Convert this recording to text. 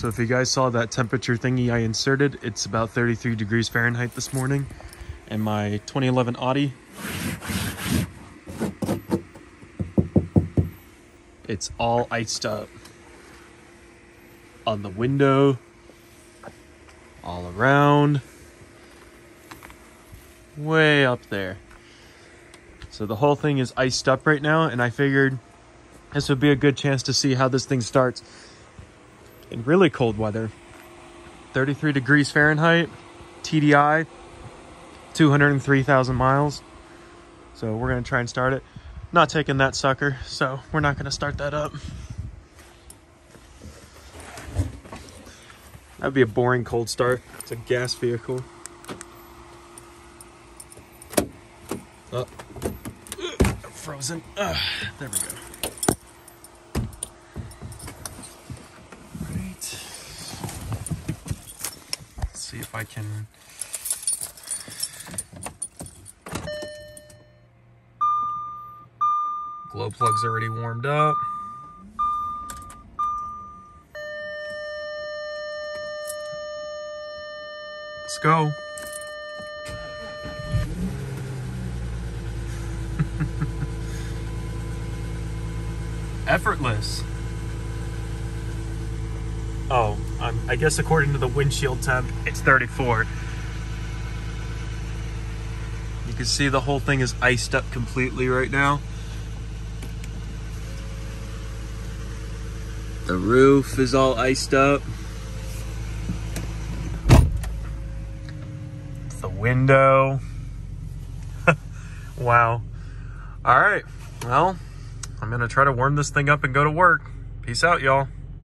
So if you guys saw that temperature thingy I inserted, it's about 33 degrees Fahrenheit this morning. And my 2011 Audi, it's all iced up. On the window, all around, way up there. So the whole thing is iced up right now, and I figured this would be a good chance to see how this thing starts in really cold weather. 33 degrees Fahrenheit, TDI, 203,000 miles. So we're gonna try and start it. Not taking that sucker, so we're not gonna start that up. That'd be a boring cold start. It's a gas vehicle. Oh, I'm frozen. There we go. Right. Let's see if I can. Glow plug's already warmed up. Let's go. Effortless. Oh, I guess according to the windshield temp, it's 34. You can see the whole thing is iced up completely right now. The roof is all iced up. The window. Wow. All right. Well, I'm going to try to warm this thing up and go to work. Peace out, y'all.